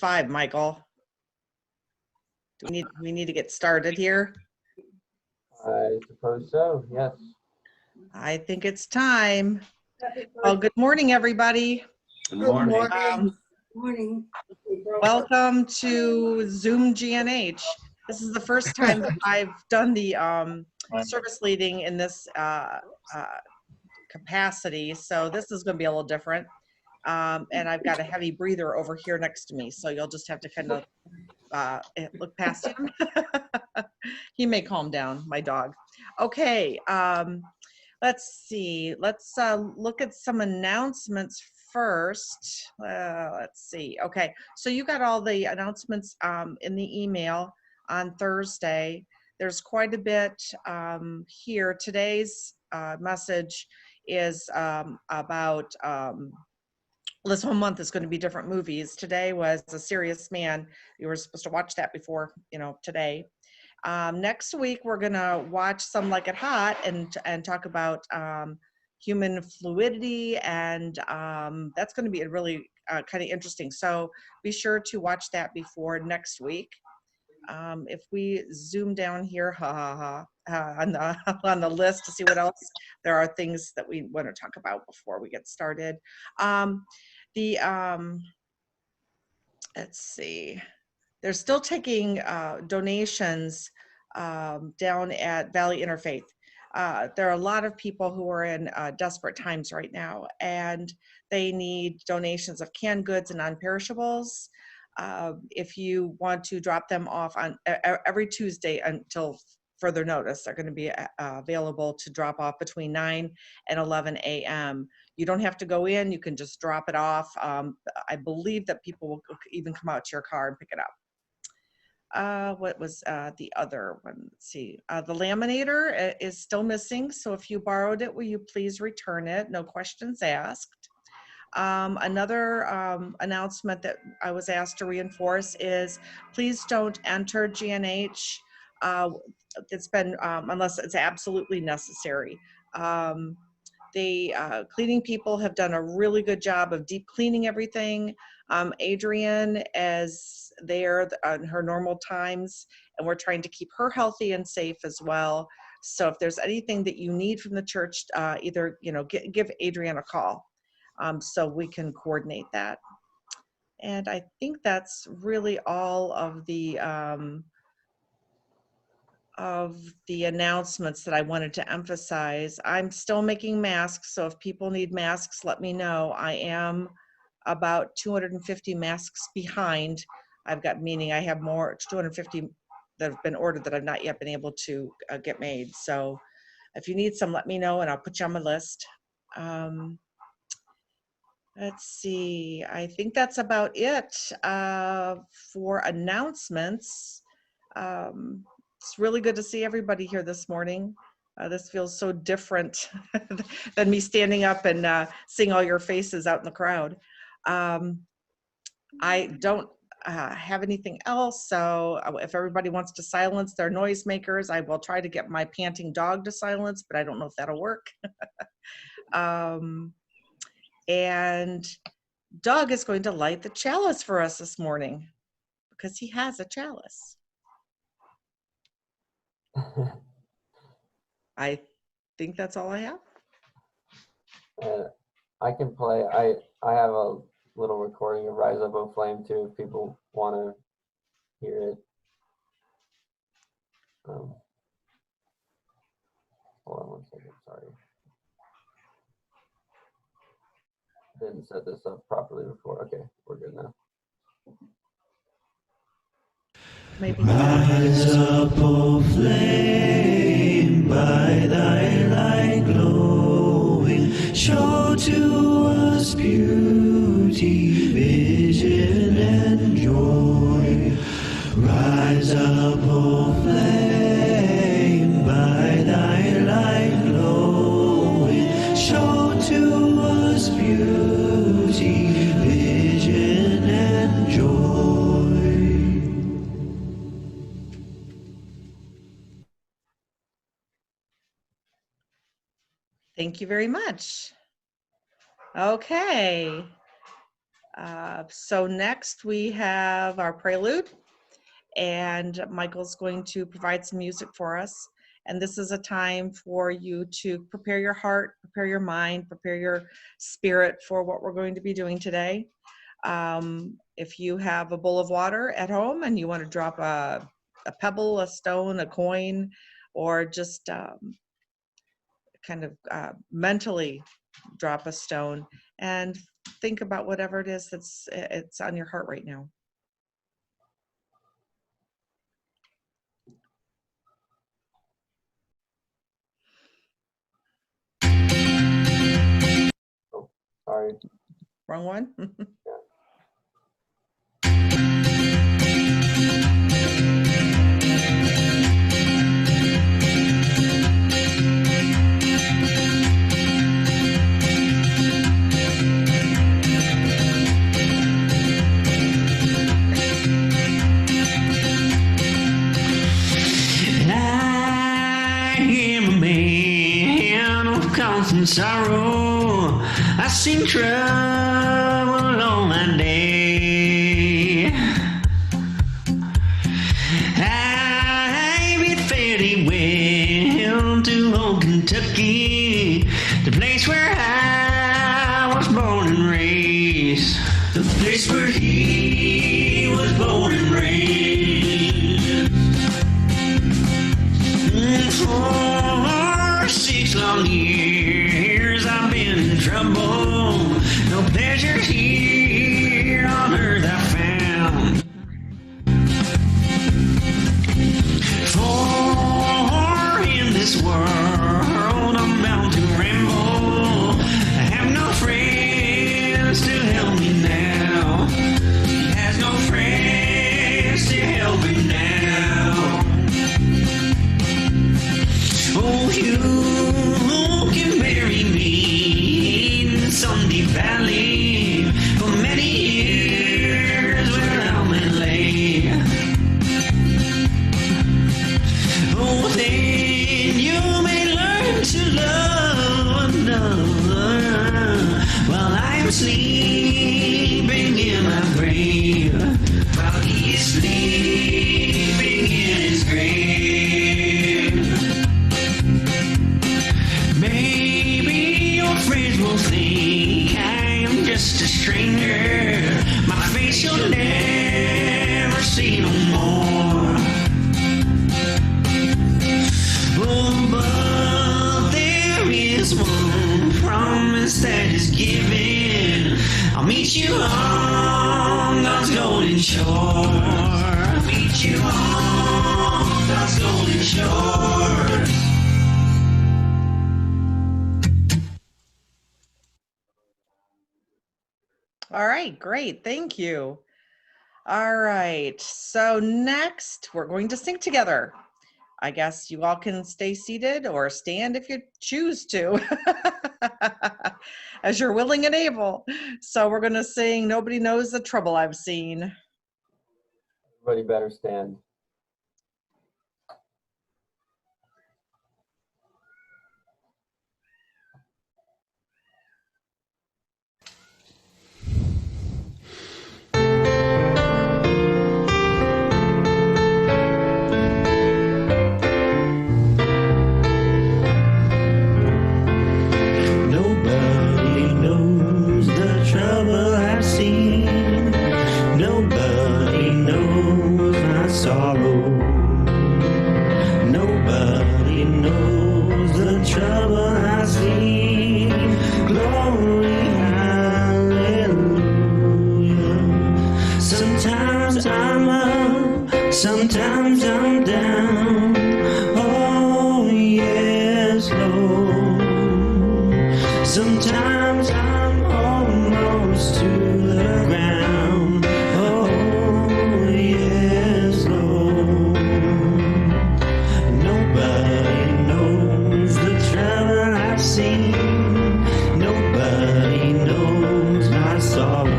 5:45, Michael. Do we need to get started here? I suppose so, yes. I think it's time. Well, good morning, everybody. Good morning. Morning. Welcome to Zoom GNH. This is the first time that I've done the service leading in this capacity, so this is going to be a little different. And I've got a heavy breather over here next to me, so you'll just have to kind of look past him. He may calm down, my dog. Okay, let's see. Let's look at some announcements first. Let's see. Okay, so you got all the announcements in the email on Thursday. There's quite a bit here. Today's message is about this whole month is going to be different movies. Today was A Serious Man. You were supposed to watch that before, today. Next week, we're going to watch Some Like It Hot and talk about human fluidity, and that's going to be a really kind of interesting. So be sure to watch that before next week. If we zoom down here on the list to see what else, there are things that we want to talk about before we get started. Let's see. They're still taking donations down at Valley Interfaith. There are a lot of people who are in desperate times right now, and they need donations of canned goods and non-perishables. If you want to drop them off on every Tuesday until further notice, they're going to be available to drop off between 9 and 11 a.m. You don't have to go in, you can just drop it off. I believe that people will even come out to your car and pick it up. What was the other one? Let's see. The laminator is still missing, so if you borrowed it, will you please return it? No questions asked. Another announcement that I was asked to reinforce is please don't enter GNH. It's been, unless it's absolutely necessary. The cleaning people have done a really good job of deep cleaning everything. Adrienne is there on her normal times, and we're trying to keep her healthy and safe as well. So if there's anything that you need from the church, either, give Adrienne a call so we can coordinate that. And I think that's really all of the announcements that I wanted to emphasize. I'm still making masks, so if people need masks, let me know. I am about 250 masks behind. Meaning I have more, 250 that have been ordered that I've not yet been able to get made. So if you need some, let me know and I'll put you on my list. Let's see, I think that's about it for announcements. It's really good to see everybody here this morning. This feels so different than me standing up and seeing all your faces out in the crowd. I don't have anything else, so if everybody wants to silence their noisemakers, I will try to get my panting dog to silence, but I don't know if that'll work. And Doug is going to light the chalice for us this morning because he has a chalice. I think that's all I have. I can play. I have a little recording of Rise Up, O Flame too, if people want to hear it. Hold on one second, sorry. Didn't set this up properly before. Okay, we're good now. Maybe. Rise up, O flame, by thy light glowing, show to us beauty, vision, and joy. Rise up, O flame, by thy light glowing, show to us beauty, vision, and joy. Thank you very much. Okay. So next we have our prelude, and Michael's going to provide some music for us. And this is a time for you to prepare your heart, prepare your mind, prepare your spirit for what we're going to be doing today. If you have a bowl of water at home and you want to drop a pebble, a stone, a coin, or just kind of mentally drop a stone and think about whatever it is it's on your heart right now. Sorry. Wrong one? And sorrow, I seen trouble all my day. I bid fairly well to old Kentucky, the place where I was born and raised, the place where he was born and raised. For 6 long years I've been in trouble. No pleasure here on earth I found. For in this world I'm bound to ramble. I have no friends to help me now. He has no friends to help me now. Oh, you can bury me in some deep valley for many years where I may lay. Oh, then you may learn to love another while I'm sleeping in my grave, while he is sleeping in his grave. Friends will think I am just a stranger. My face you'll never see no more. Oh, but there is one promise that is given. I'll meet you on God's golden shore. I'll meet you on God's golden shore. All right, great, thank you. All right, so next we're going to sing together. I guess you all can stay seated or stand if you choose to, as you're willing and able. So we're gonna sing Nobody Knows the Trouble I've Seen. Everybody better stand. Sometimes I'm down, oh yes, Lord. Sometimes I'm almost to the ground, oh yes, Lord. Nobody knows the trouble I've seen. Nobody knows my sorrow.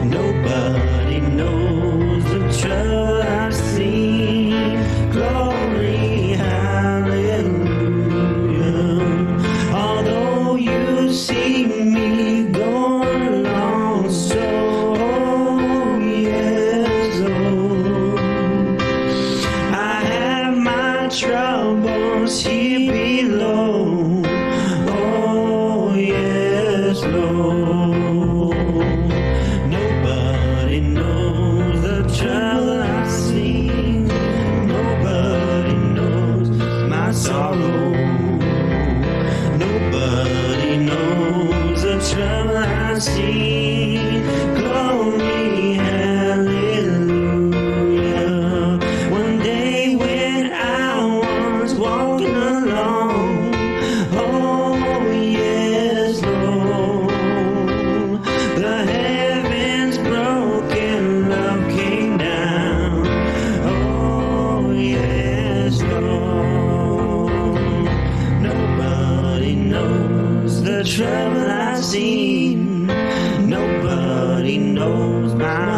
Nobody knows the trouble I've seen. Glory, hallelujah. Although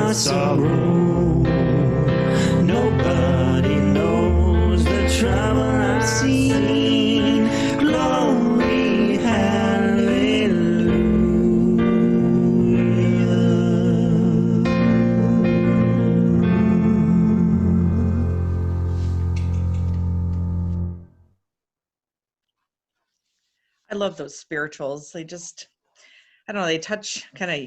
my sorrow. Nobody knows the trouble I've seen. Glory, I love those spirituals. They just, I don't know, they touch kind of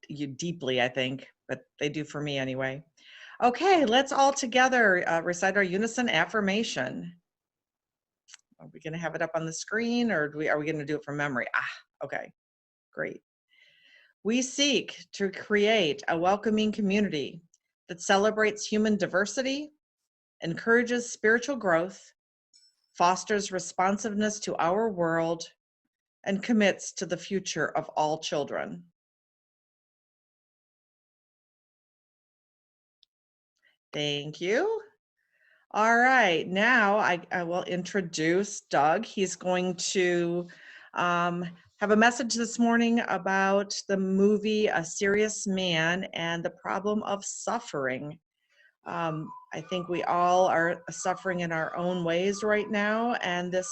you deeply, I think, but they do for me anyway. Okay, let's all together recite our unison affirmation. Are we going to have it up on the screen, or are we going to do it from memory? Okay, great. We seek to create a welcoming community that celebrates human diversity, encourages spiritual growth, fosters responsiveness to our world, and commits to the future of all children. Thank you. All right, now I will introduce Doug. He's going to have a message this morning about the movie A Serious Man and the problem of suffering. I think we all are suffering in our own ways right now, and this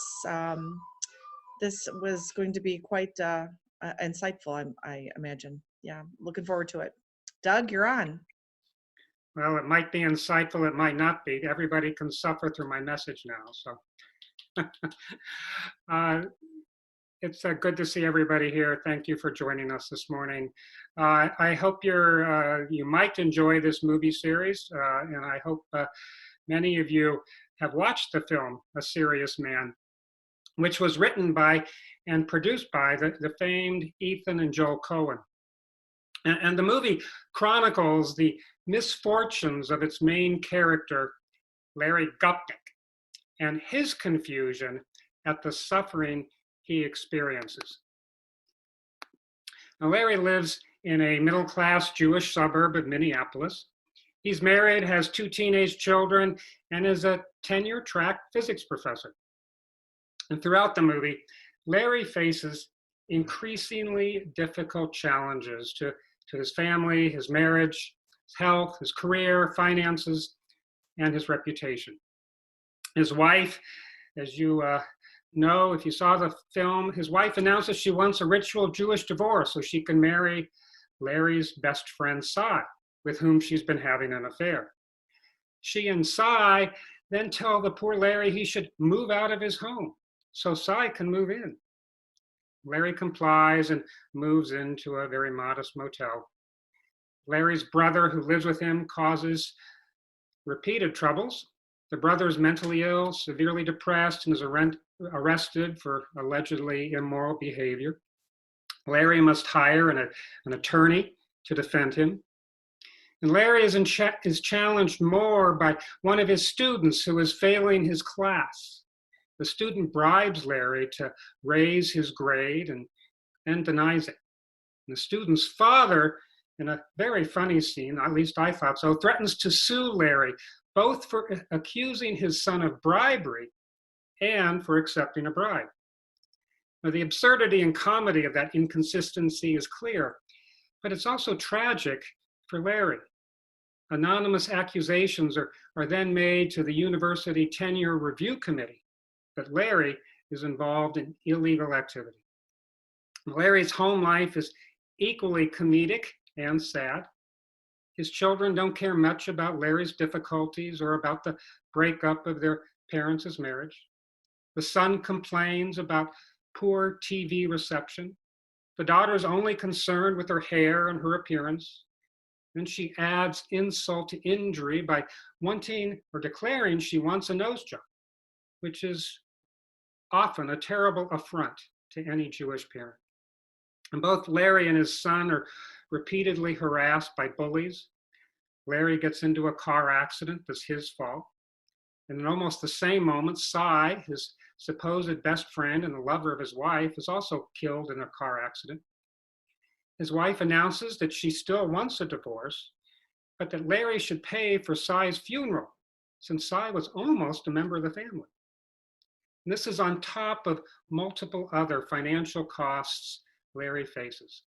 was going to be quite insightful, I imagine. Yeah, looking forward to it. Doug, you're on. Well, it might be insightful, it might not be. Everybody can suffer through my message now, so. It's good to see everybody here. Thank you for joining us this morning. I hope you might enjoy this movie series, and I hope many of you have watched the film, A Serious Man, which was written by and produced by the famed Ethan and Joel Coen. And the movie chronicles the misfortunes of its main character, Larry Gupnick, and his confusion at the suffering he experiences. Now, Larry lives in a middle-class Jewish suburb of Minneapolis. He's married, has 2 teenage children, and is a tenure-track physics professor. And throughout the movie, Larry faces increasingly difficult challenges to his family, his marriage, his health, his career, finances, and his reputation. His wife, as you know, if you saw the film, his wife announces she wants a ritual Jewish divorce so she can marry Larry's best friend, Cy, with whom she's been having an affair. She and Cy then tell the poor Larry he should move out of his home so Cy can move in. Larry complies and moves into a very modest motel. Larry's brother, who lives with him, causes repeated troubles. The brother is mentally ill, severely depressed, and is arrested for allegedly immoral behavior. Larry must hire an attorney to defend him. And Larry is challenged more by one of his students who is failing his class. The student bribes Larry to raise his grade and then denies it. And the student's father, in a very funny scene, at least I thought so, threatens to sue Larry, both for accusing his son of bribery and for accepting a bribe. Now, the absurdity and comedy of that inconsistency is clear, but it's also tragic for Larry. Anonymous accusations are then made to the University Tenure Review Committee that Larry is involved in illegal activity. Larry's home life is equally comedic and sad. His children don't care much about Larry's difficulties or about the breakup of their parents' marriage. The son complains about poor TV reception. The daughter's only concerned with her hair and her appearance. Then she adds insult to injury by wanting or declaring she wants a nose job, which is often a terrible affront to any Jewish parent. And both Larry and his son are repeatedly harassed by bullies. Larry gets into a car accident that's his fault. And in almost the same moment, Cy, his supposed best friend and the lover of his wife, is also killed in a car accident. His wife announces that she still wants a divorce, but that Larry should pay for Cy's funeral, since Cy was almost a member of the family. And this is on top of multiple other financial costs Larry faces,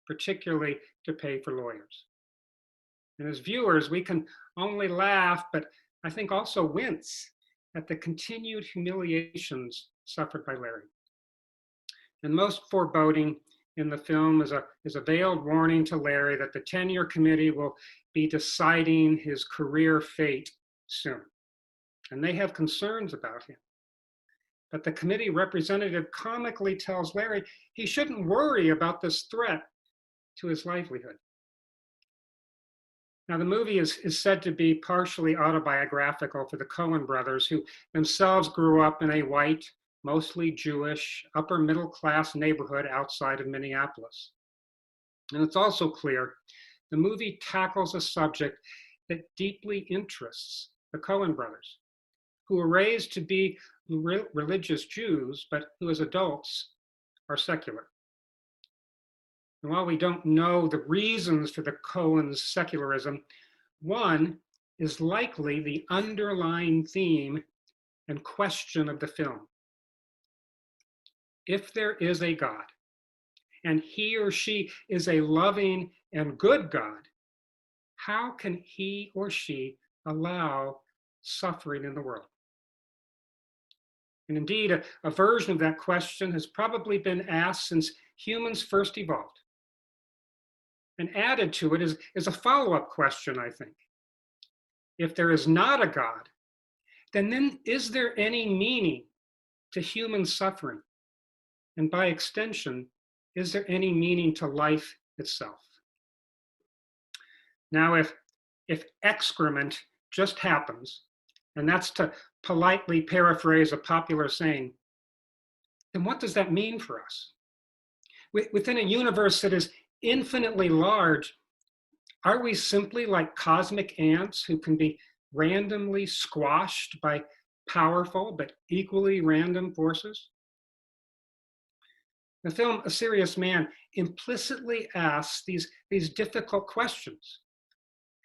particularly to pay for lawyers. And as viewers, we can only laugh, but I think also wince at the continued humiliations suffered by Larry. And most foreboding in the film is a veiled warning to Larry that the tenure committee will be deciding his career fate soon. And they have concerns about him. But the committee representative comically tells Larry he shouldn't worry about this threat to his livelihood. Now, the movie is said to be partially autobiographical for the Coen brothers, who themselves grew up in a white, mostly Jewish, upper middle class neighborhood outside of Minneapolis. And it's also clear the movie tackles a subject that deeply interests the Coen brothers, who were raised to be religious Jews, but who as adults are secular. And while we don't know the reasons for the Coens' secularism, one is likely the underlying theme and question of the film. If there is a God, and he or she is a loving and good God, how can he or she allow suffering in the world? And indeed, a version of that question has probably been asked since humans first evolved. And added to it is a follow-up question, I think. If there is not a God, then is there any meaning to human suffering? And by extension, is there any meaning to life itself? Now, if excrement just happens, and that's to politely paraphrase a popular saying, then what does that mean for us? Within a universe that is infinitely large, are we simply like cosmic ants who can be randomly squashed by powerful but equally random forces? The film A Serious Man implicitly asks these difficult questions,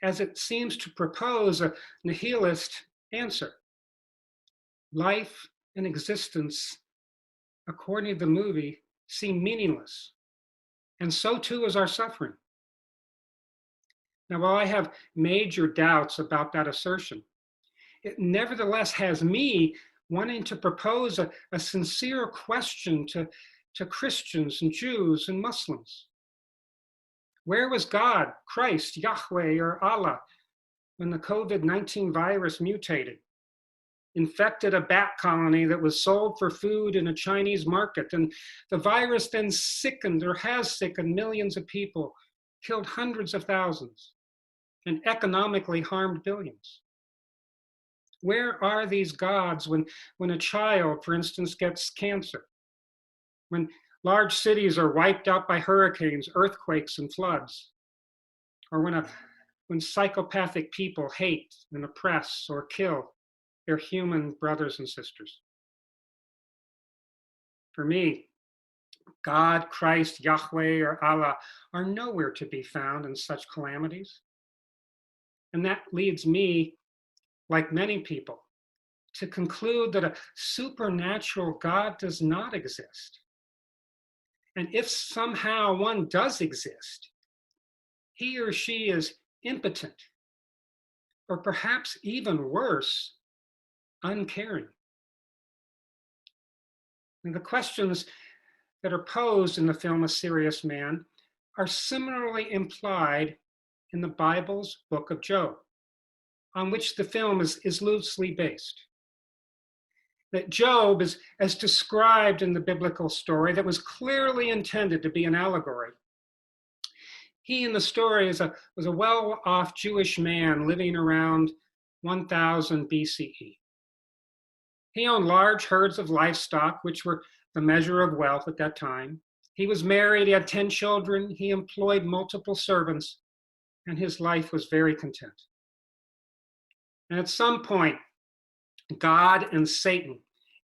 as it seems to propose a nihilist answer. Life and existence, according to the movie, seem meaningless, and so too is our suffering. Now, while I have major doubts about that assertion, it nevertheless has me wanting to propose a sincere question to Christians and Jews and Muslims. Where was God, Christ, Yahweh, or Allah when the COVID-19 virus mutated, infected a bat colony that was sold for food in a Chinese market, and the virus then sickened or has sickened millions of people, killed hundreds of thousands, and economically harmed billions? Where are these gods when a child, for instance, gets cancer? When large cities are wiped out by hurricanes, earthquakes, and floods? Or when psychopathic people hate and oppress or kill their human brothers and sisters? For me, God, Christ, Yahweh, or Allah are nowhere to be found in such calamities. And that leads me, like many people, to conclude that a supernatural God does not exist. And if somehow one does exist, he or she is impotent, or perhaps even worse, uncaring. And the questions that are posed in the film A Serious Man are similarly implied in the Bible's book of Job, on which the film is loosely based. That Job is as described in the biblical story that was clearly intended to be an allegory. He in the story was a well-off Jewish man living around 1000 BCE. He owned large herds of livestock, which were the measure of wealth at that time. He was married, he had 10 children, he employed multiple servants, and his life was very content. And at some point, God and Satan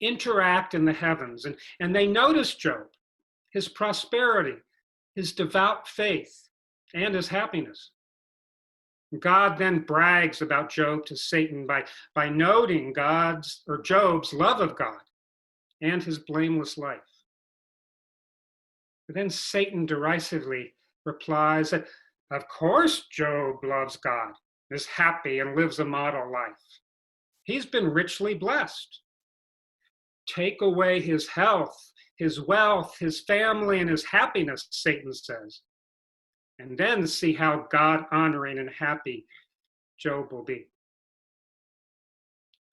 interact in the heavens, and they notice Job, his prosperity, his devout faith, and his happiness. God then brags about Job to Satan by noting Job's love of God and his blameless life. But then Satan derisively replies that Of course, Job loves God, is happy, and lives a model life. He's been richly blessed. Take away his health, his wealth, his family, and his happiness, Satan says. And then see how God-honoring and happy Job will be.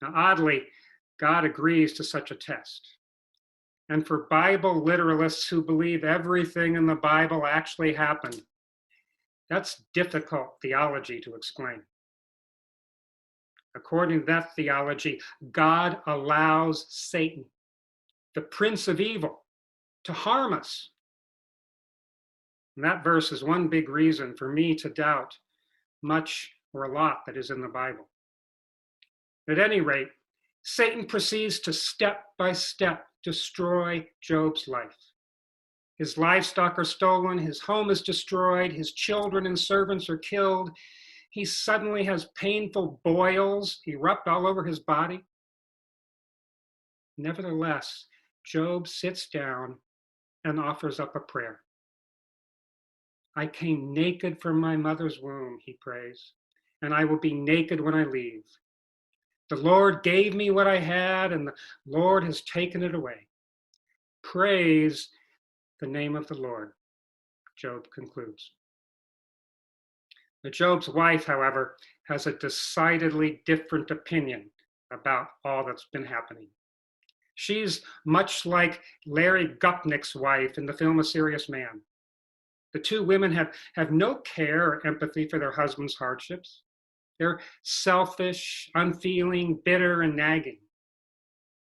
Now, oddly, God agrees to such a test. And for Bible literalists who believe everything in the Bible actually happened, that's difficult theology to explain. According to that theology, God allows Satan, the prince of evil, to harm us. And that verse is one big reason for me to doubt much or a lot that is in the Bible. At any rate, Satan proceeds to step by step destroy Job's life. His livestock are stolen, his home is destroyed, his children and servants are killed. He suddenly has painful boils erupt all over his body. Nevertheless, Job sits down and offers up a prayer. I came naked from my mother's womb, he prays, and I will be naked when I leave. The Lord gave me what I had, and the Lord has taken it away. Praise the name of the Lord, Job concludes. Job's wife, however, has a decidedly different opinion about all that's been happening. She's much like Larry Gupnick's wife in the film A Serious Man. The two women have no care or empathy for their husband's hardships. They're selfish, unfeeling, bitter, and nagging.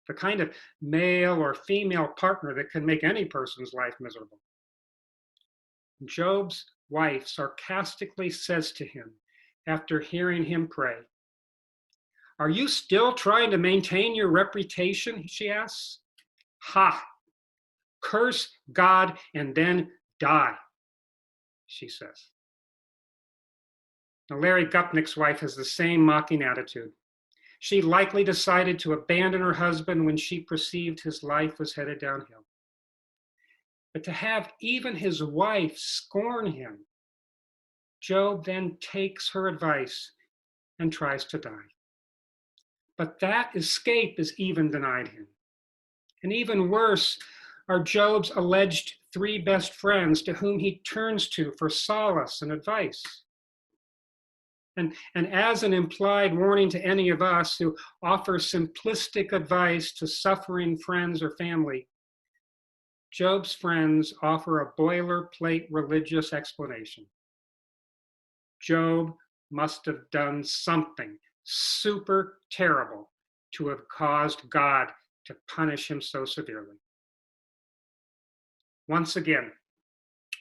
The kind of male or female partner that can make any person's life miserable. Job's wife sarcastically says to him, after hearing him pray, "Are you still trying to maintain your reputation?" she asks. "Ha! Curse God and then die," she says. Now, Larry Gupnick's wife has the same mocking attitude. She likely decided to abandon her husband when she perceived his life was headed downhill. But to have even his wife scorn him, Job then takes her advice and tries to die. But that escape is even denied him. And even worse are Job's alleged three best friends to whom he turns to for solace and advice. And as an implied warning to any of us who offer simplistic advice to suffering friends or family, Job's friends offer a boilerplate religious explanation. Job must have done something super terrible to have caused God to punish him so severely. Once again,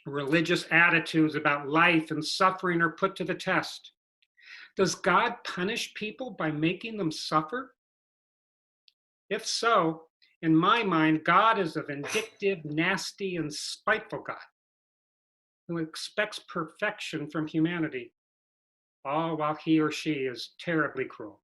religious attitudes about life and suffering are put to the test. Does God punish people by making them suffer? If so, in my mind, God is a vindictive, nasty, and spiteful God who expects perfection from humanity, all while he or she is terribly cruel.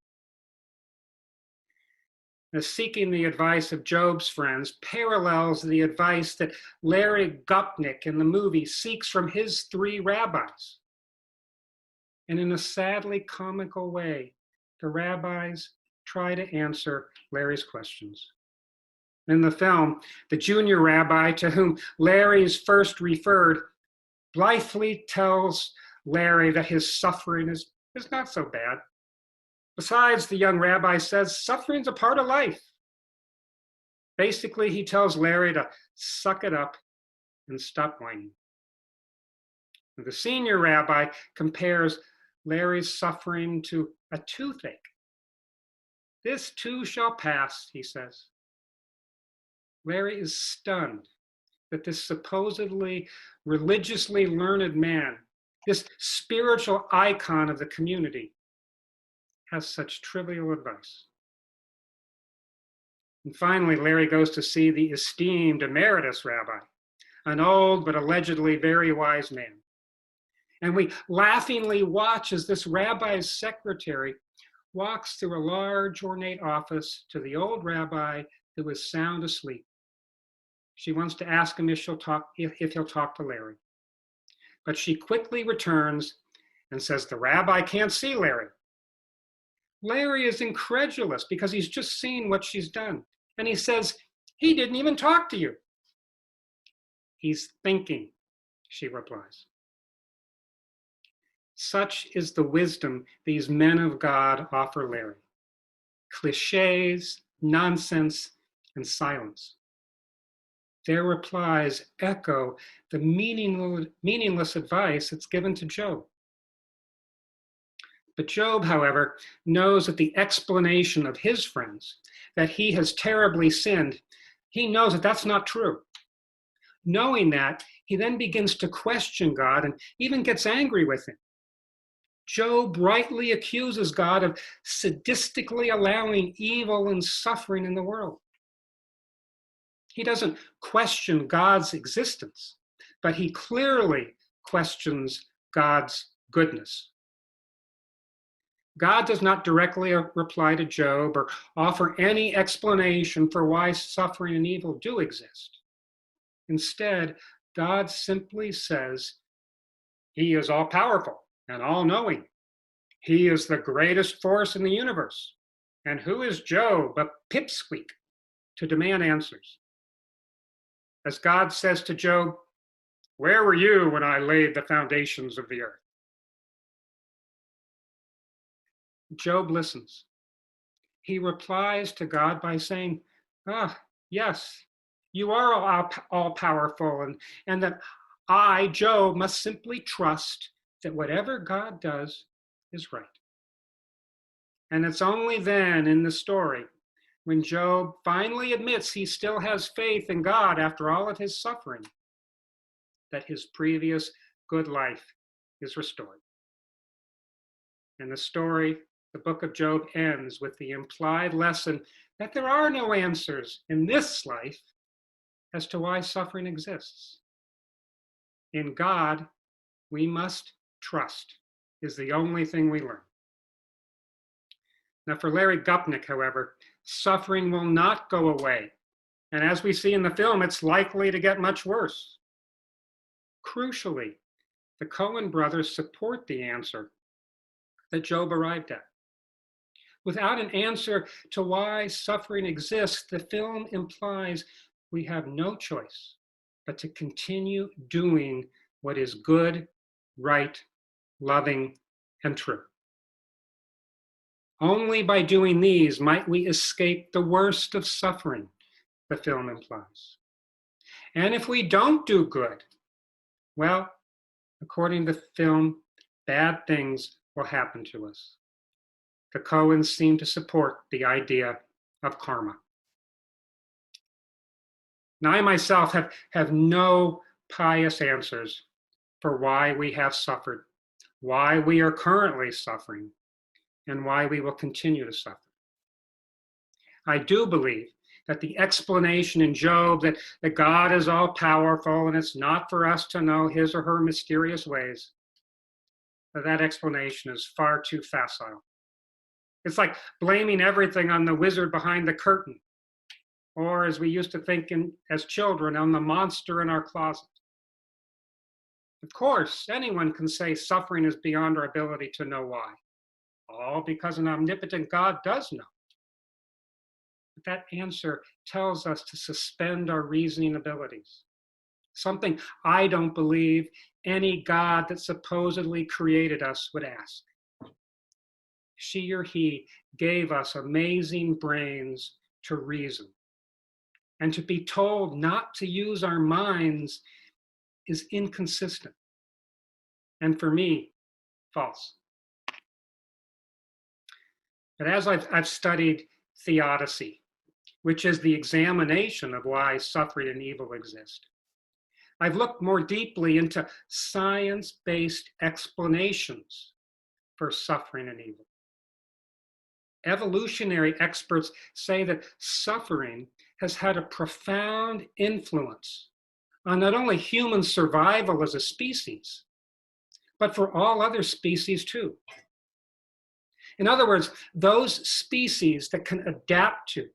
Now, seeking the advice of Job's friends parallels the advice that Larry Gupnick in the movie seeks from his three rabbis. And in a sadly comical way, the rabbis try to answer Larry's questions. In the film, the junior rabbi to whom Larry is first referred blithely tells Larry that his suffering is not so bad. Besides, the young rabbi says, suffering's a part of life. Basically, he tells Larry to suck it up and stop whining. The senior rabbi compares Larry's suffering to a toothache. This too shall pass, he says. Larry is stunned that this supposedly religiously learned man, this spiritual icon of the community, has such trivial advice. And finally, Larry goes to see the esteemed emeritus rabbi, an old but allegedly very wise man. And we laughingly watch as this rabbi's secretary walks through a large ornate office to the old rabbi who is sound asleep. She wants to ask him if he'll talk to Larry. But she quickly returns and says, the rabbi can't see Larry. Larry is incredulous because he's just seen what she's done. And he says, he didn't even talk to you. He's thinking, she replies. Such is the wisdom these men of God offer Larry. Cliches, nonsense, and silence. Their replies echo the meaningless advice that's given to Job. But Job, however, knows that the explanation of his friends, that he has terribly sinned, he knows that that's not true. Knowing that, he then begins to question God and even gets angry with him. Job rightly accuses God of sadistically allowing evil and suffering in the world. He doesn't question God's existence, but he clearly questions God's goodness. God does not directly reply to Job or offer any explanation for why suffering and evil do exist. Instead, God simply says, he is all-powerful and all-knowing. He is the greatest force in the universe. And who is Job, a pipsqueak, to demand answers? As God says to Job, where were you when I laid the foundations of the earth? Job listens. He replies to God by saying, yes, you are all-powerful, and that I, Job, must simply trust that whatever God does is right. And it's only then in the story, when Job finally admits he still has faith in God after all of his suffering, that his previous good life is restored. And the story, the book of Job, ends with the implied lesson that there are no answers in this life as to why suffering exists. In God, we must trust, is the only thing we learn. Now, for Larry Gupnik, however, suffering will not go away. And as we see in the film, it's likely to get much worse. Crucially, the Coen brothers support the answer that Job arrived at. Without an answer to why suffering exists, the film implies we have no choice but to continue doing what is good, right, loving, and true. Only by doing these might we escape the worst of suffering, the film implies. And if we don't do good, well, according to the film, bad things will happen to us. The Coens seem to support the idea of karma. Now, I myself have no pious answers for why we have suffered, why we are currently suffering, and why we will continue to suffer. I do believe that the explanation in Job that God is all-powerful and it's not for us to know his or her mysterious ways, that explanation is far too facile. It's like blaming everything on the wizard behind the curtain, or as we used to think as children, on the monster in our closet. Of course, anyone can say suffering is beyond our ability to know why. All because an omnipotent God does know. But that answer tells us to suspend our reasoning abilities. Something I don't believe any God that supposedly created us would ask. She or he gave us amazing brains to reason. And to be told not to use our minds is inconsistent. And for me, false. But as I've studied theodicy, which is the examination of why suffering and evil exist, I've looked more deeply into science-based explanations for suffering and evil. Evolutionary experts say that suffering has had a profound influence on not only human survival as a species, but for all other species too. In other words, those species that can adapt to,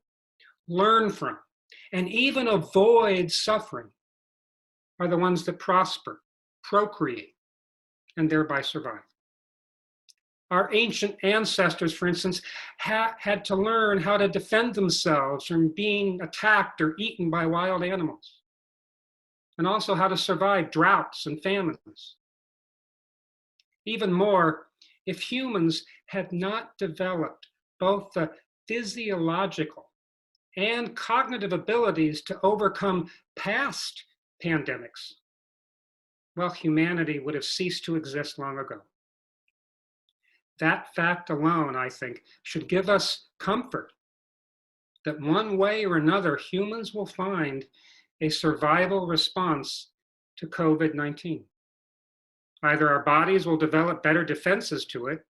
learn from, and even avoid suffering are the ones that prosper, procreate, and thereby survive. Our ancient ancestors, for instance, had to learn how to defend themselves from being attacked or eaten by wild animals, and also how to survive droughts and famines. Even more, if humans had not developed both the physiological and cognitive abilities to overcome past pandemics, well, humanity would have ceased to exist long ago. That fact alone, I think, should give us comfort that one way or another, humans will find a survival response to COVID-19. Either our bodies will develop better defenses to it,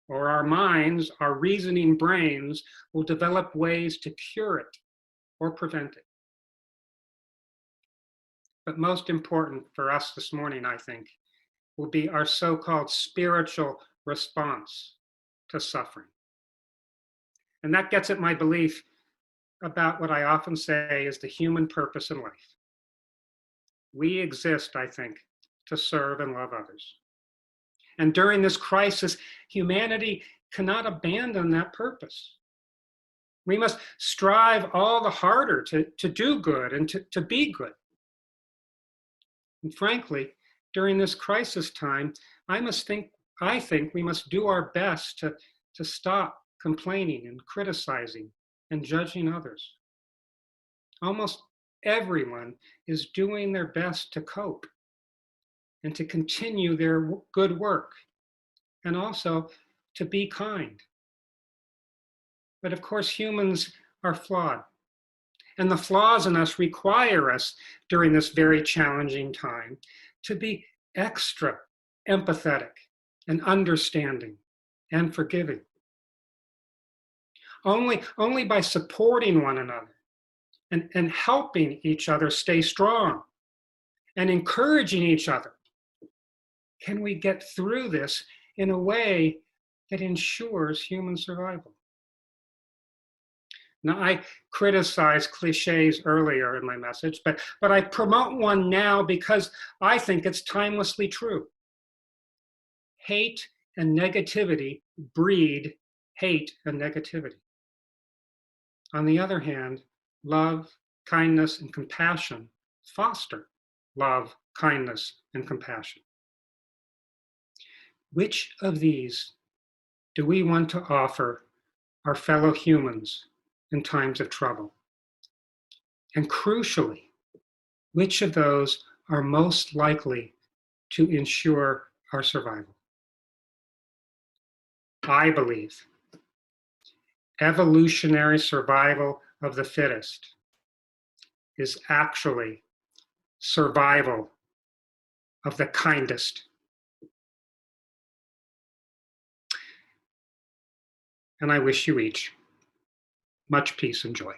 or our minds, our reasoning brains, will develop ways to cure it or prevent it. But most important for us this morning, I think, will be our so-called spiritual response to suffering. And that gets at my belief about what I often say is the human purpose in life. We exist, I think, to serve and love others. And during this crisis, humanity cannot abandon that purpose. We must strive all the harder to do good and to be good. And frankly, during this crisis time, I think we must do our best to stop complaining and criticizing and judging others. Almost everyone is doing their best to cope and to continue their good work, and also to be kind. But of course, humans are flawed, and the flaws in us require us during this very challenging time to be extra empathetic and understanding and forgiving. Only by supporting one another and helping each other stay strong and encouraging each other can we get through this in a way that ensures human survival. Now, I criticized cliches earlier in my message, but I promote one now because I think it's timelessly true. Hate and negativity breed hate and negativity. On the other hand, love, kindness, and compassion foster love, kindness, and compassion. Which of these do we want to offer our fellow humans in times of trouble? And crucially, which of those are most likely to ensure our survival? I believe evolutionary survival of the fittest is actually survival of the kindest. And I wish you each much peace and joy.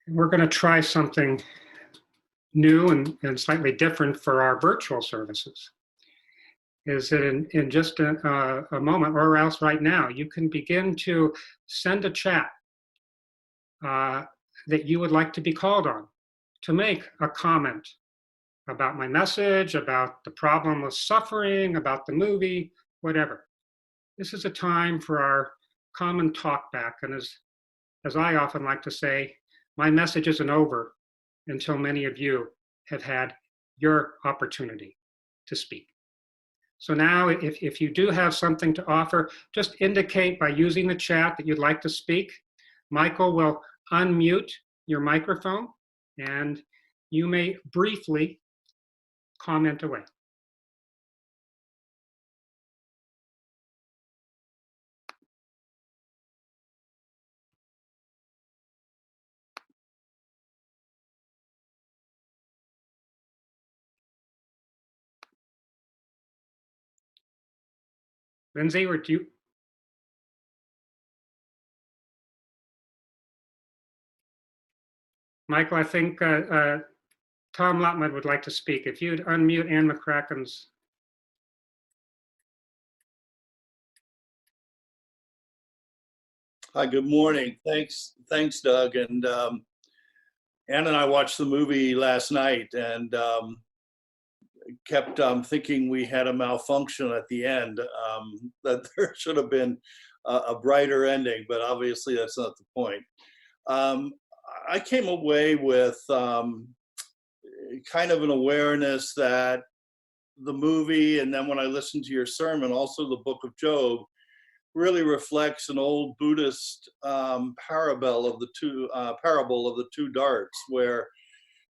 We're going to try something new and slightly different for our virtual services. Is that in just a moment, or else right now, you can begin to send a chat that you would like to be called on to make a comment about my message, about the problem of suffering, about the movie, whatever. This is a time for our common talk back. And as I often like to say, my message isn't over until many of you have had your opportunity to speak. So now, if you do have something to offer, just indicate by using the chat that you'd like to speak. Michael will unmute your microphone, and you may briefly comment away. Lindsay, or do you? Michael, I think Tom Lutman would like to speak. If you'd unmute Ann McCracken's. Hi, good morning. Thanks, Doug. And Ann and I watched the movie last night and kept thinking we had a malfunction at the end, that there should have been a brighter ending, but obviously that's not the point. I came away with kind of an awareness that the movie, and then when I listened to your sermon, also the book of Job, really reflects an old Buddhist parable of the two darts, where,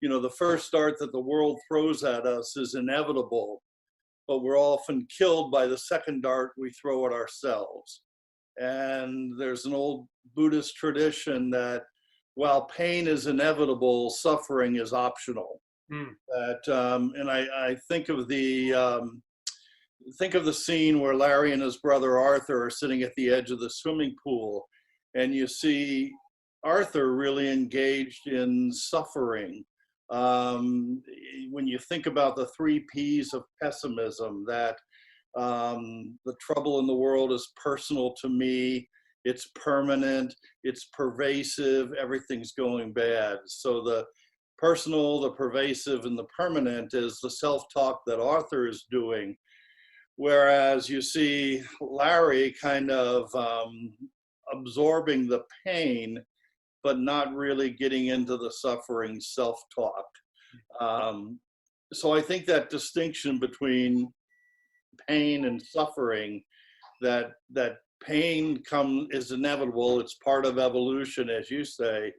you know, the first dart that the world throws at us is inevitable, but we're often killed by the second dart we throw at ourselves. And there's an old Buddhist tradition that while pain is inevitable, suffering is optional. That and I think of the scene where Larry and his brother Arthur are sitting at the edge of the swimming pool, and you see Arthur really engaged in suffering. When you think about the 3 P's of pessimism, that the trouble in the world is personal to me, it's permanent, it's pervasive, everything's going bad. So the personal, the pervasive, and the permanent is the self-talk that Arthur is doing. Whereas you see Larry kind of absorbing the pain, but not really getting into the suffering self-talk. So I think that distinction between pain and suffering, that pain is inevitable, it's part of evolution, as you say,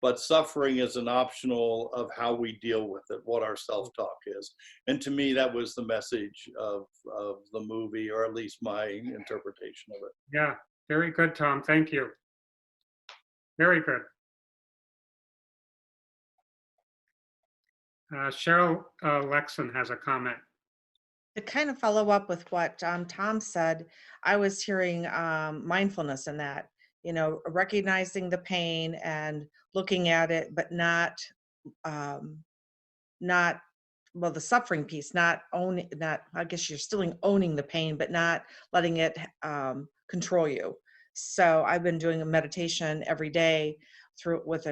but suffering is an optional of how we deal with it, what our self-talk is. And to me, that was the message of the movie, or at least my interpretation of it. Yeah, very good, Tom. Thank you. Very good. Cheryl Lexon has a comment. To kind of follow up with what Tom said, I was hearing mindfulness in that, you know, recognizing the pain and looking at it, but not well, the suffering piece, I guess you're still owning the pain, but not letting it control you. So I've been doing a meditation every day with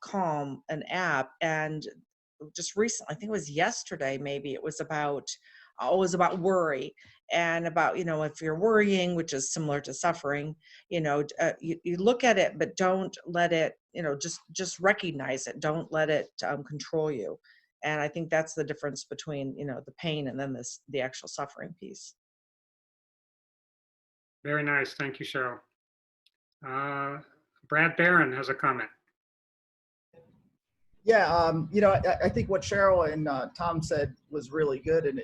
Calm, an app, and just recently, I think it was yesterday, maybe, it was about worry, and about, you know, if you're worrying, which is similar to suffering, you know, you look at it, but don't let it, you know, just recognize it. Don't let it control you. And I think that's the difference between, you know, the pain and then the actual suffering piece. Very nice. Thank you, Cheryl. Brad Barron has a comment. Yeah, you know, I think what Cheryl and Tom said was really good, and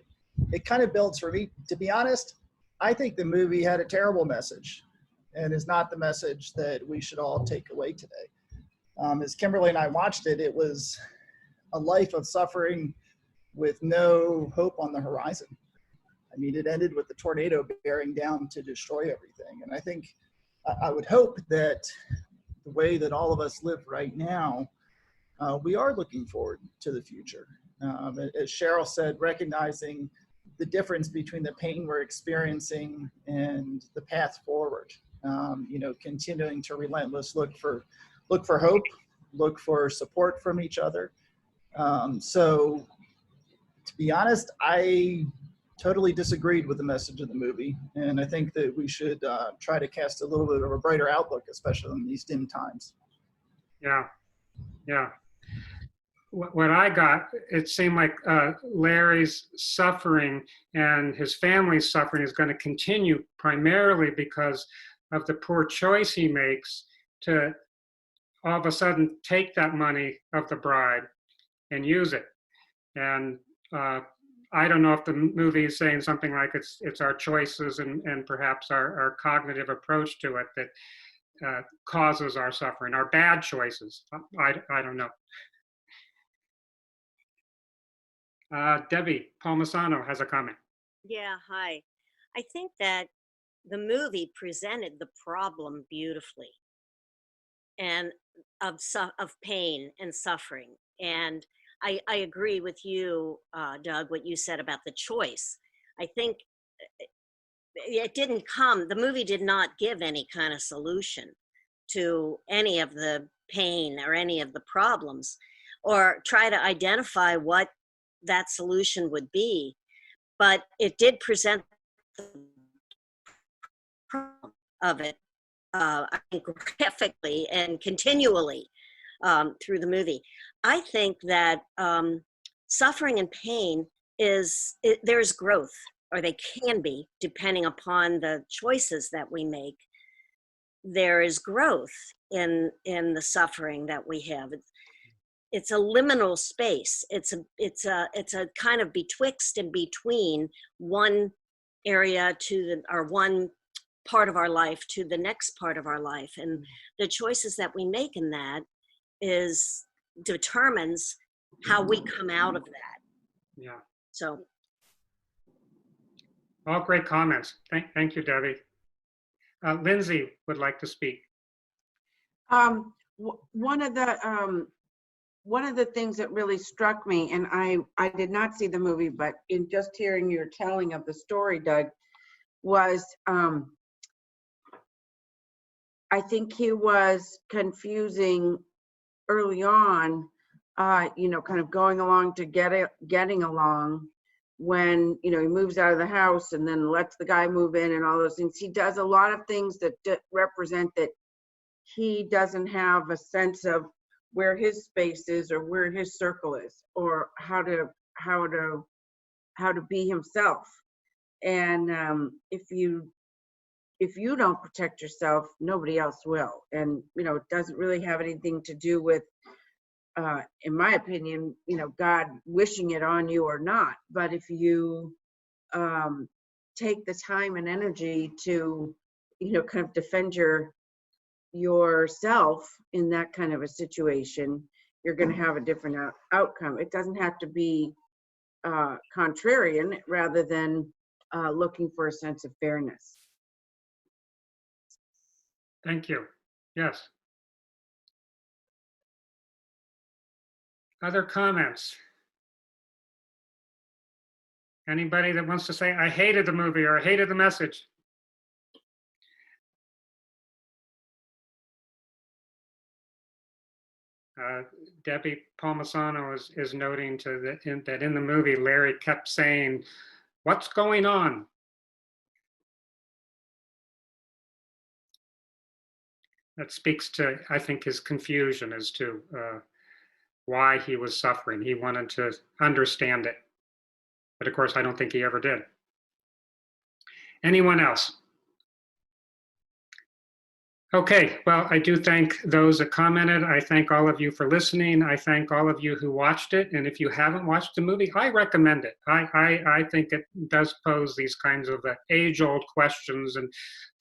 it kind of builds for me. To be honest, I think the movie had a terrible message, and is not the message that we should all take away today. As Kimberly and I watched it, it was a life of suffering with no hope on the horizon. I mean, it ended with the tornado bearing down to destroy everything. And I think, I would hope that the way that all of us live right now, we are looking forward to the future. As Cheryl said, recognizing the difference between the pain we're experiencing and the path forward. You know, continuing to relentless look for hope, look for support from each other. So, to be honest, I totally disagreed with the message of the movie, and I think that we should try to cast a little bit of a brighter outlook, especially in these dim times. Yeah, yeah. What I got, it seemed like Larry's suffering and his family's suffering is going to continue primarily because of the poor choice he makes to all of a sudden take that money of the bride and use it. And I don't know if the movie is saying something like it's our choices and perhaps our cognitive approach to it that causes our suffering, our bad choices. I don't know. Debbie Palmisano has a comment. Yeah, hi. I think that the movie presented the problem beautifully, and of pain and suffering. And I agree with you, Doug, what you said about the choice. I think the movie did not give any kind of solution to any of the pain or any of the problems, or try to identify what that solution would be. But it did present the problem of it, I think, graphically and continually through the movie. I think that suffering and pain there's growth, or they can be, depending upon the choices that we make. There is growth in the suffering that we have. It's a liminal space. It's a kind of betwixt and between one area or one part of our life to the next part of our life, and the choices that we make in that determines how we come out of that. Yeah. So, All great comments. Thank you, Debbie. Lindsay would like to speak. One of the things that really struck me, and I did not see the movie, but in just hearing your telling of the story, Doug, was I think he was confusing early on, kind of going along to getting along, when, he moves out of the house and then lets the guy move in and all those things. He does a lot of things that represent that he doesn't have a sense of where his space is or where his circle is, or how to be himself. And if you don't protect yourself, nobody else will. And it doesn't really have anything to do with, in my opinion, God wishing it on you or not. But if you take the time and energy to, kind of defend yourself in that kind of a situation, you're going to have a different outcome. It doesn't have to be contrarian, rather than looking for a sense of fairness. Thank you. Yes. Other comments? Anybody that wants to say, I hated the movie or I hated the message? Debbie Palmisano is noting that in the movie, Larry kept saying, "What's going on?" That speaks to, I think, his confusion as to why he was suffering. He wanted to understand it. But of course, I don't think he ever did. Anyone else? Okay, well, I do thank those that commented. I thank all of you for listening. I thank all of you who watched it. And if you haven't watched the movie, I recommend it. I think it does pose these kinds of age-old questions, and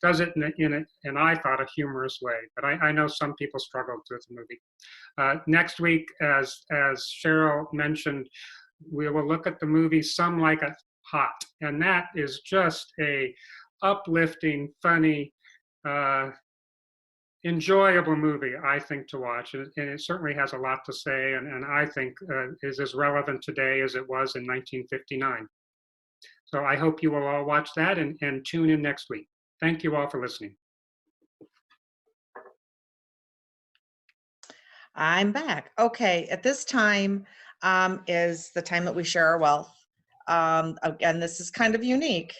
does it in I thought, a humorous way. But I know some people struggled with the movie. Next week, as Cheryl mentioned, we will look at the movie Some Like It Hot. And that is just a uplifting, funny, enjoyable movie, I think, to watch. And it certainly has a lot to say, and I think is as relevant today as it was in 1959. So I hope you will all watch that and tune in next week. Thank you all for listening. I'm back. Okay, at this time is the time that we share our wealth. Again, this is kind of unique.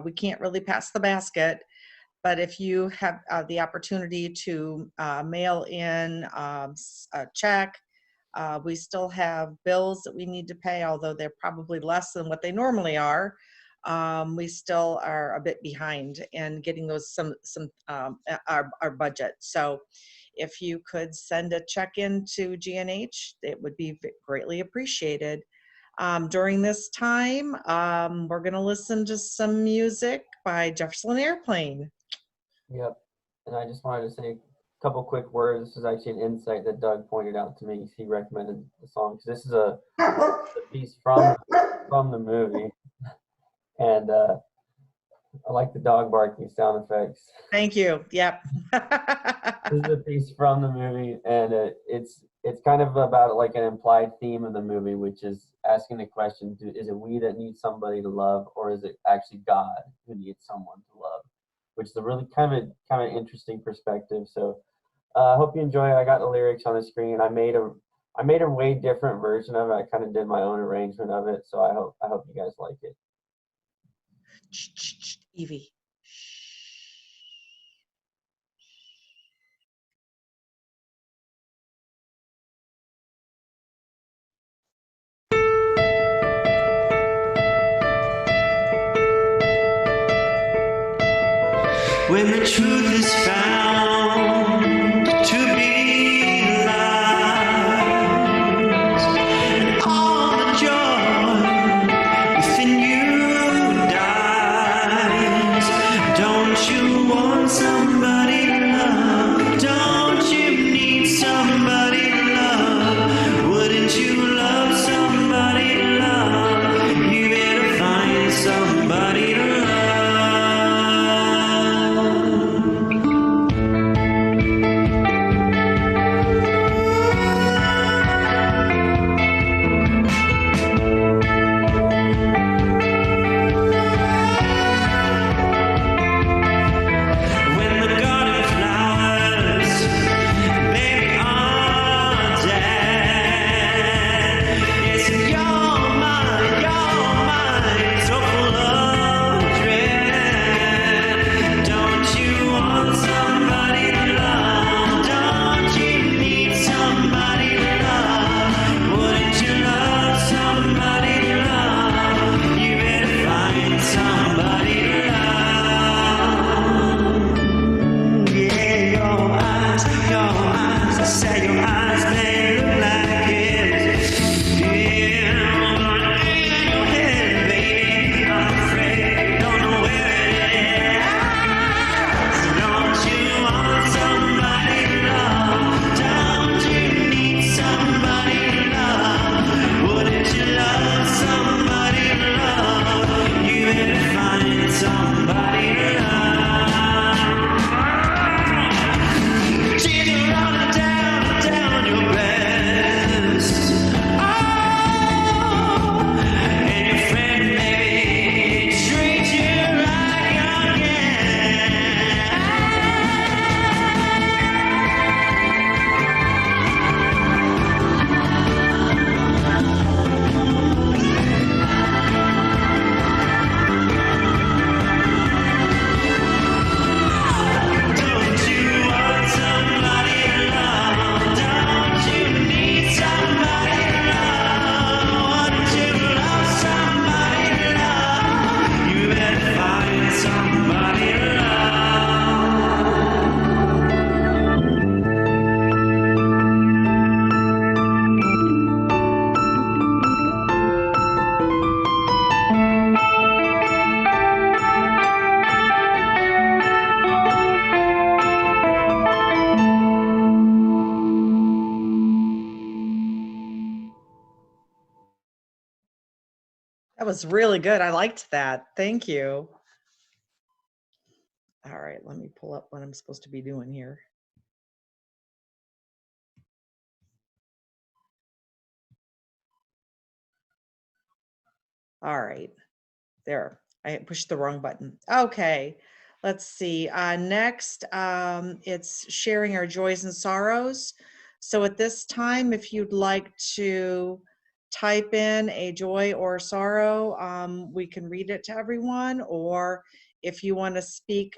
We can't really pass the basket, but if you have the opportunity to mail in a check, we still have bills that we need to pay, although they're probably less than what they normally are. We still are a bit behind in getting those our budget. So if you could send a check in to GNH, it would be greatly appreciated. During this time, we're going to listen to some music by Jefferson Airplane. Yep. And I just wanted to say a couple quick words. This is actually an insight that Doug pointed out to me. He recommended the song. This is a piece from the movie. And I like the dog barking sound effects. Thank you. Yep. This is a piece from the movie, and it's kind of about like an implied theme of the movie, which is asking the question, is it we that need somebody to love, or is it actually God who needs someone to love? Which is a really kind of interesting perspective. So I hope you enjoy it. I got the lyrics on the screen. I made I made a way different version of it. I kind of did my own arrangement of it, so I hope you guys like it. Evie. When the truth is found to be lies, and all the joy within you dies, don't you want somebody to love? Don't you need somebody to love? Wouldn't you love somebody to love? You better find somebody to love. When the garden flowers, baby, are dead, it's your mind, so full of dread. Don't you want somebody to love? Don't you need somebody to love? Wouldn't you love somebody to love? You better find somebody to love. Yeah, your eyes, say your eyes, they look like his. Yeah, I'm in your head, baby. I'm afraid you don't know where it is. Don't you want somebody to love? Don't you need somebody to love? Wouldn't you love somebody to love? You better find somebody to love. Tears are running down your breast. Oh, and your friend maybe treats you like don't you want somebody to love? Don't you need somebody to love? Wouldn't you love somebody to love? You better find somebody to That was really good. I liked that. Thank you. All right, let me pull up what I'm supposed to be doing here. All right, there. I pushed the wrong button. Okay, let's see. Next, it's sharing our joys and sorrows. So at this time, if you'd like to type in a joy or sorrow, we can read it to everyone. Or if you want to speak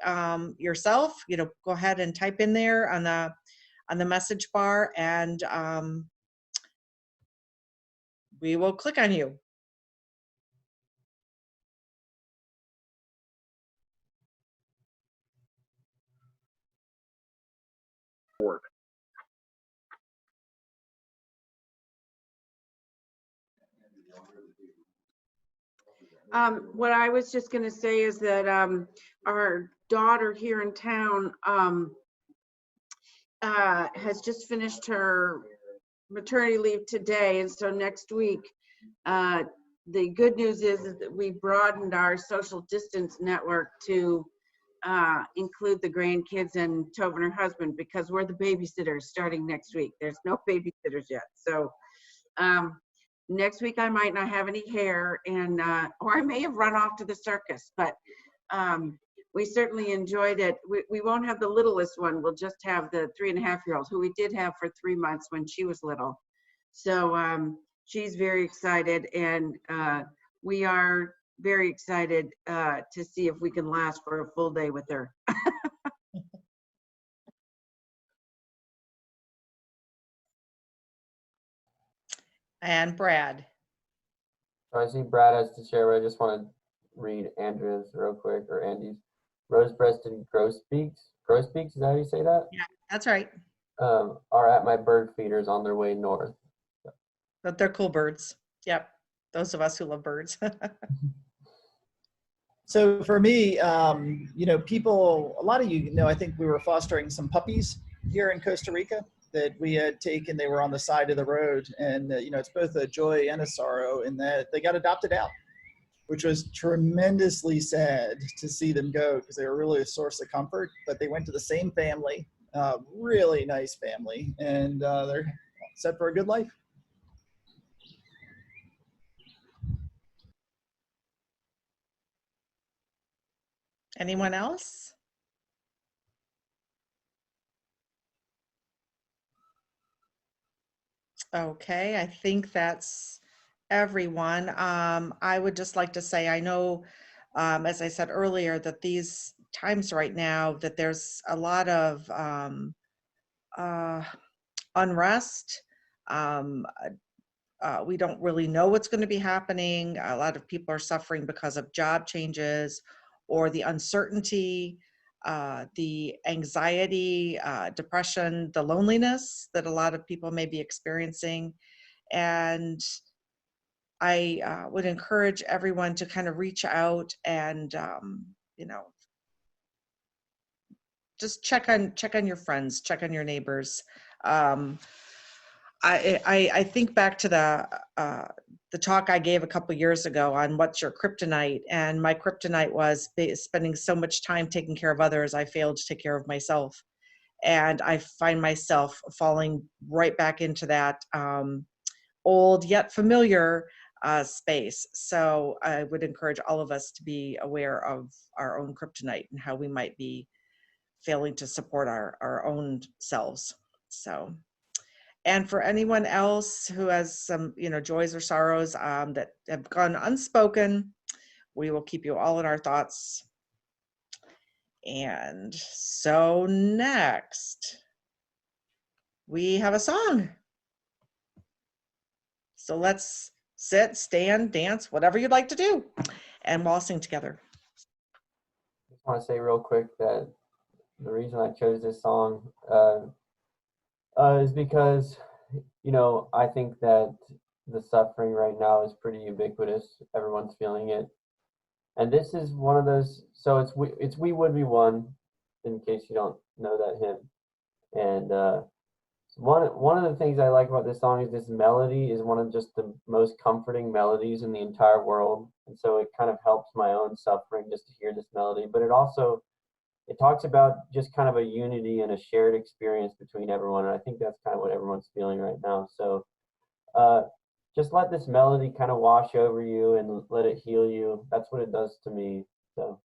yourself, go ahead and type in there on the message bar, and we will click on you. What I was just going to say is that our daughter here in town has just finished her maternity leave today, and so next week, the good news is that we broadened our social distance network to include the grandkids and Tove and her husband, because we're the babysitters starting next week. There's no babysitters yet, so next week I might not have any hair, and or I may have run off to the circus, but we certainly enjoyed it. We won't have the littlest one. We'll just have the 3.5-year-old, who we did have for 3 months when she was little. So she's very excited, and we are very excited to see if we can last for a full day with her. And Brad. So I see Brad has to share, but I just want to read Andrea's real quick, or Andy's. Rose-breasted grosbeaks. Grosbeaks, is that how you say that? Yeah, that's right. Are at my bird feeders on their way north. But they're cool birds. Yep. Those of us who love birds. So for me, you know, people, a lot of you know, I think we were fostering some puppies here in Costa Rica that we had taken. They were on the side of the road, and you know, it's both a joy and a sorrow in that they got adopted out, which was tremendously sad to see them go because they were really a source of comfort. But they went to the same family, really nice family, and they're set for a good life. Anyone else? Okay, I think that's everyone. I would just like to say, I know, as I said earlier, that these times right now, that there's a lot of unrest. We don't really know what's going to be happening. A lot of people are suffering because of job changes or the uncertainty, the anxiety, depression, the loneliness that a lot of people may be experiencing. And I would encourage everyone to kind of reach out and, you know, just check on your friends, check on your neighbors. I think back to the talk I gave a couple years ago on what's your kryptonite, and my kryptonite was spending so much time taking care of others, I failed to take care of myself. And I find myself falling right back into that old yet familiar space. So I would encourage all of us to be aware of our own kryptonite and how we might be failing to support our own selves. So. And for anyone else who has some, you know, joys or sorrows that have gone unspoken, we will keep you all in our thoughts. And so next, we have a song. So let's sit, stand, dance, whatever you'd like to do, and we'll all sing together. I just want to say real quick that the reason I chose this song is because, you know, I think that the suffering right now is pretty ubiquitous. Everyone's feeling it. And this is one of those, so it's We Would Be One, in case you don't know that hymn. And one of the things I like about this song is this melody is one of just the most comforting melodies in the entire world. And so it kind of helps my own suffering just to hear this melody. But it talks about just kind of a unity and a shared experience between everyone. And I think that's kind of what everyone's feeling right now. So just let this melody kind of wash over you and let it heal you. That's what it does to me. So.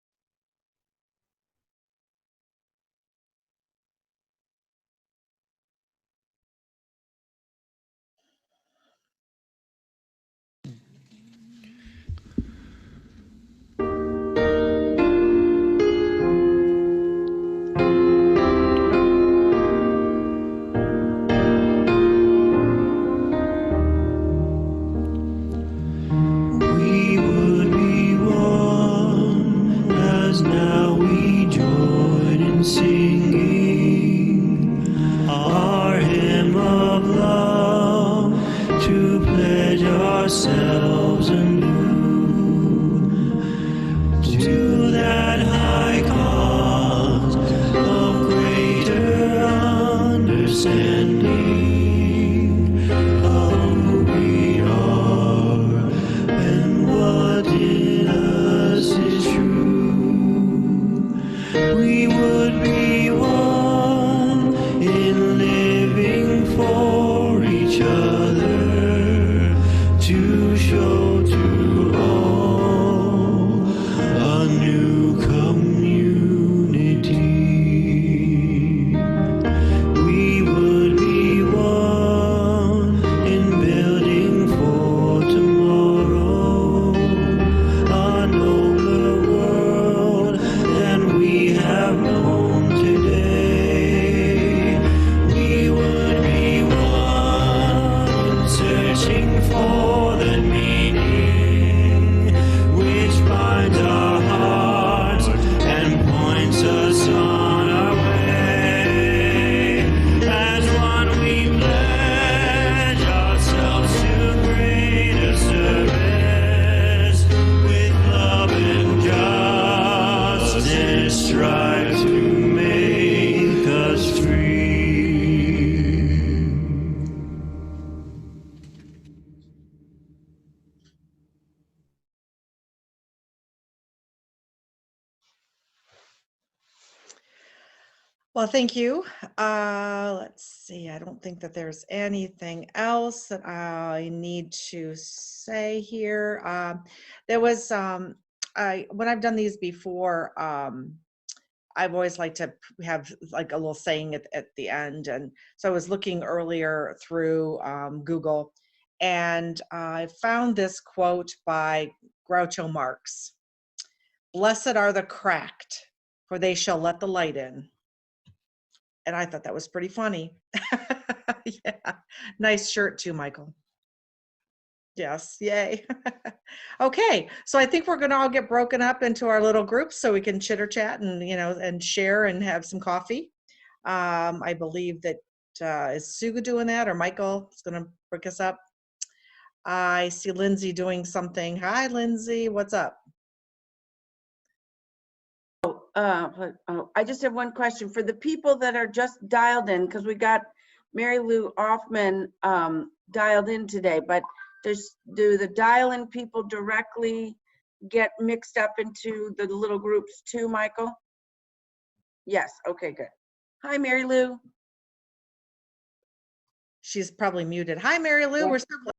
In Well, thank you. Let's see. I don't think that there's anything else that I need to say here. There was when I've done these before, I've always liked to have like a little saying at the end. And so I was looking earlier through Google, and I found this quote by Groucho Marx. "Blessed are the cracked, for they shall let the light in." And I thought that was pretty funny. Yeah. Nice shirt too, Michael. Yes, yay. Okay, so I think we're gonna all get broken up into our little groups so we can chitter chat and, and share and have some coffee. I believe that, is Sue doing that, or Michael is gonna break us up? I see Lindsay doing something. Hi, Lindsay, what's up? I just have one question for the people that are just dialed in, because we got Mary Lou Hoffman dialed in today, but do the dial-in people directly get mixed up into the little groups too, Michael? Yes, okay, good. Hi, Mary Lou. She's probably muted. Hi, Mary Lou, Yeah. we're so glad